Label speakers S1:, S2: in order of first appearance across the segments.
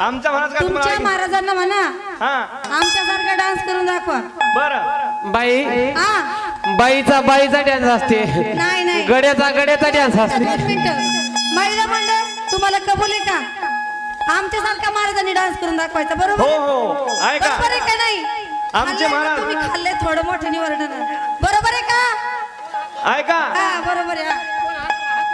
S1: आमच्या महाराज
S2: तुमच्या महाराजांना म्हणा आमच्यासारखा डान्स करून दाखवा
S1: बरं
S3: बाई
S2: हा
S3: बाईचा डान्स असते
S2: नाही नाही
S3: गड्याचा डान्स असते
S2: 2 मिनिटं महिला मंडळ तुम्हाला कबूल आहे का आमच्यासारखा महाराजांनी डान्स करून दाखवायचा बरोबर
S1: हो ऐका
S2: बरोबर आहे का नाही
S1: आमचे महाराज
S2: तुम्ही खाल्ले थोडं मोठ्याने वर्णन बरोबर आहे का
S1: ऐका
S2: हा बरोबर आहे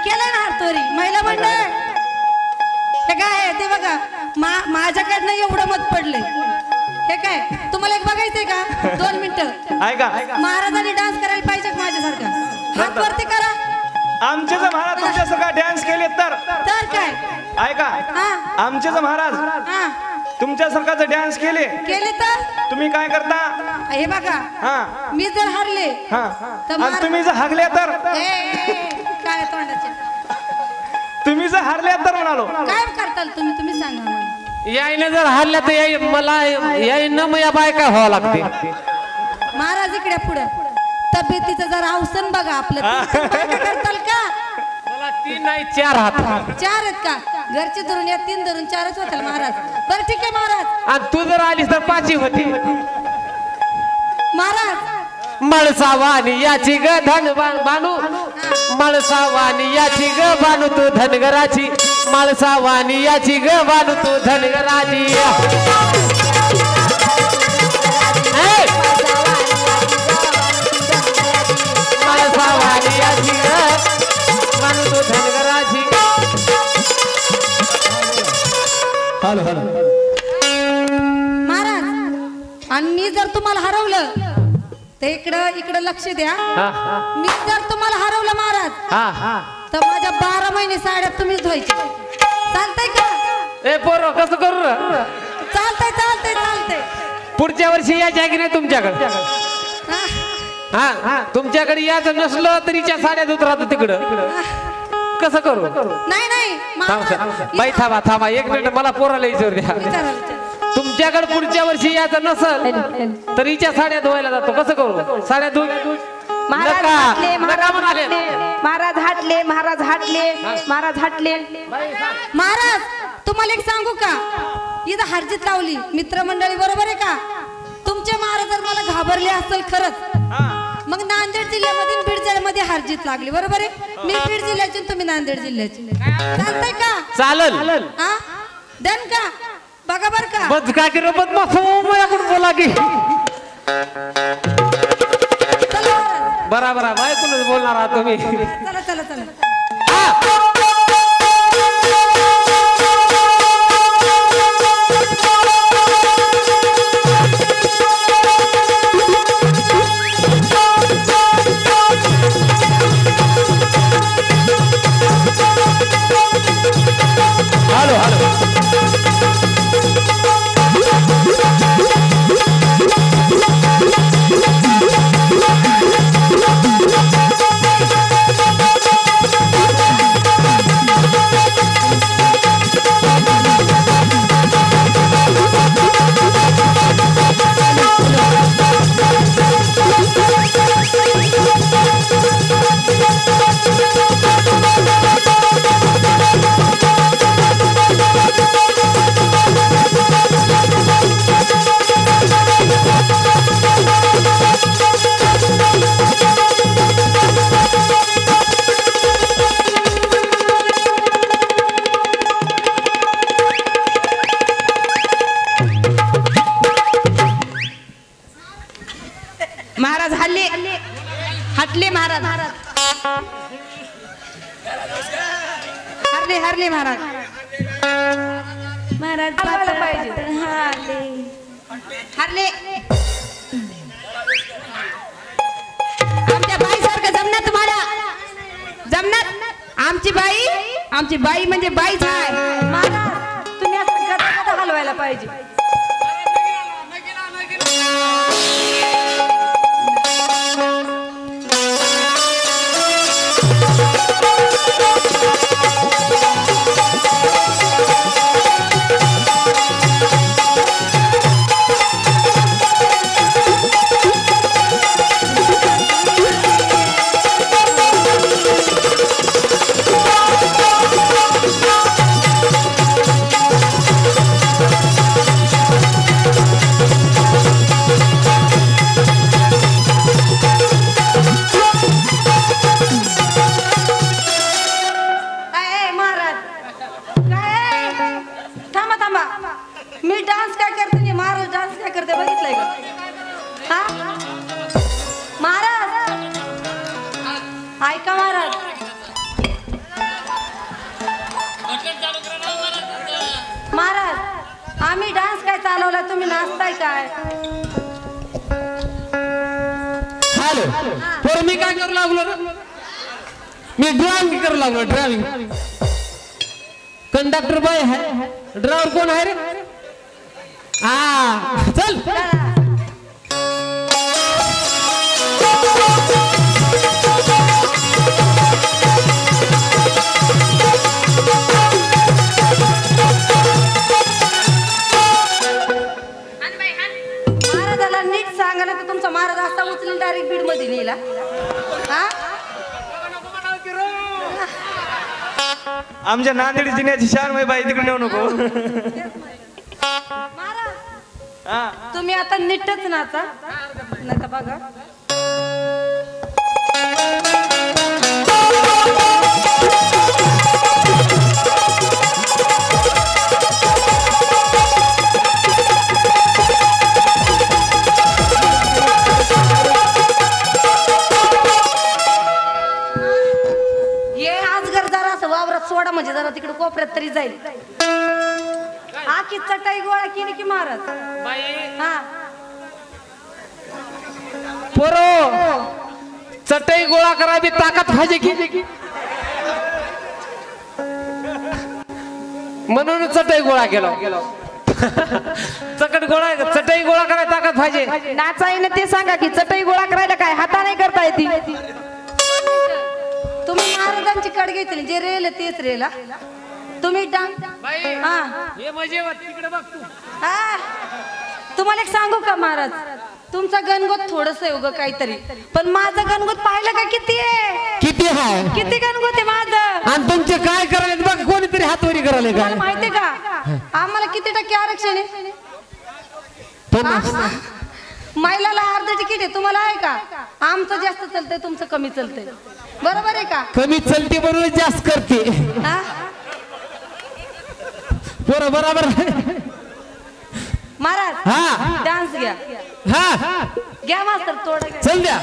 S2: केलं ना हरतोरी महिला मंडळ हे काय आहे ते बघा माझ्याकडनं एवढं मत पडले हे काय तुम्हाला एक बघायचंय का 2 मिनिटं
S1: ऐका
S2: महाराजांनी डान्स करायला पाहिजे माझ्यासारखा हात वरती करा
S1: आमचे जर महाराज तुमच्यासारखा डान्स केले तर
S2: काय
S1: ऐका आमचे जर महाराज तुमच्यासारखा जर डान्स केले
S2: तर
S1: तुम्ही काय करता
S2: हे बघा मी जर हारले
S1: आणि तुम्ही जर हारले तर
S2: काय तोंडाचे
S1: तुम्ही जर हारले तर म्हणालो
S2: काय करताल तुम्ही सांगा मला
S3: याईने जर हल्ल्या तर मला याईनं मग या बायका व्हावं लागते
S2: महाराज इकडे पुढे तब्येतीचं जरा अवसन बघा आपलं करताल का
S3: मला 3 नाही 4 हात
S2: 4 आहेत का घरचे धरून या 3 धरून 4च होतील महाराज बरं ठीक आहे महाराज
S3: आणि तू जर आलीस तर 5 होती
S2: महाराज
S3: मळसावानी याची ग धन बानू मळसावानी याची ग बानू तू धनगराची मळसावानी याची ग बानू तू धनगराची मळसावानी याची ग बानू तू धनगराची
S2: महाराज आणि मी जर तुम्हाला हरवलं तर इकडं लक्ष द्या मी जर तुम्हाला हरवलं महाराज तर माझ्या 12 महिने साड्या तुम्हीच धुवायची चालतंय का
S3: ए पोरो कसं करू
S2: चालतंय
S3: पुढच्या वर्षी यायच्या की नाही तुमच्याकडे तुमच्याकडे यायचं नसलं तरीच्या साड्या धुत राहतो तिकडं कसं करू
S2: नाही
S3: बाई थांबा 1 मिनिट मला पोराला विचारू द्या तुमच्याकडे पुढच्या वर्षी यायचं नसल तर हिच्या साड्या धुवायला जातो कसं करू साड्या धुवून
S2: महाराज तुम्हाला एक सांगू का इथं हरजीत लावली मित्रमंडळी बरोबर आहे का तुमचे महाराज जर मला घाबरले असेल खरंच मग नांदेड जिल्ह्यामध्ये बीड जिल्ह्यामध्ये हरजीत लागली बरोबर आहे मी बीड जिल्ह्याची तुम्ही नांदेड जिल्ह्याची चालतंय का
S3: चालेल
S2: डन का बघा बर का
S3: बस काय की रबत माझ्याकडून बोला की बराबर बायकोनच बोलणार आहात तुम्ही
S2: चला हटले महाराज हरले महाराज हरले आमच्या बाई सारखं जमणार तुम्हाला जमणार आमची बाई म्हणजे बाईच आहे महाराज तुम्ही असं हलवायला पाहिजे मी डान्स काय करते नाही, महाराज डान्स काय करते बघितलंय का? हा महाराज ऐका महाराज, महाराज आम्ही डान्स काय चालवला, तुम्ही नाचताय काय?
S3: हॅलो पर मी काय करू लागलो ना, मी ड्रायव्हिंग करू लागलो. ड्रायव्हिंग कंडक्टर बाय है, ड्रायव्हर कोण आहे रे? हा चल.
S2: महाराजाला नीट सांगा ना, तर तुमचा महाराज असा उचलून डायरेक्ट बीड मध्ये नेला. हा
S1: आमच्या नांदेड जिल्ह्याची शान बाई तिकडे नेऊ नको.
S2: महाराज तुम्ही आता नीटच नाचा, नाही तर बघा. सोडा म्हणजे जरा तिकडे कोपऱ्यात तरी जाईल. आखी चटाई गोळा केली की महाराज. हा
S3: पोरो चटई गोळा करावी ताकद पाहिजे की, म्हणून चटई गोळा केला. चटई गोळा करायला ताकद पाहिजे.
S2: नाचायला ते सांगा की चटई गोळा करायला काय हाताने करता येते? तुम्ही महाराजांची कड घेतली, जे रेल तेच रेला तुम्ही डान्स. तुम्हाला एक सांगू का महाराज, तुमचा गणगोत थोडस आहे उग काहीतरी, पण माझं गणगोत पाहिलं का किती आहे?
S3: किती आहे?
S2: किती गणगोत आहे माझं.
S3: आणि तुमचे काय करायला बघ, कोणीतरी हातवरी करायला काय
S2: माहितीये का? आम्हाला किती टक्के आरक्षण आहे? महिलाला अर्ध तिकीट आहे, तुम्हाला आहे का? आमचं जास्त चालतंय, तुमचं कमी चालतंय, बरोबर आहे का?
S3: कमी चलते बरोबर जास्त करते. बरोबर
S2: महाराज डान्स घ्या. घ्या मास्तर थोडं
S3: चल द्या.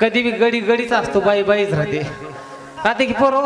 S3: कधी बी गडी गडीच असतो बाई बाईच राहते की पोरो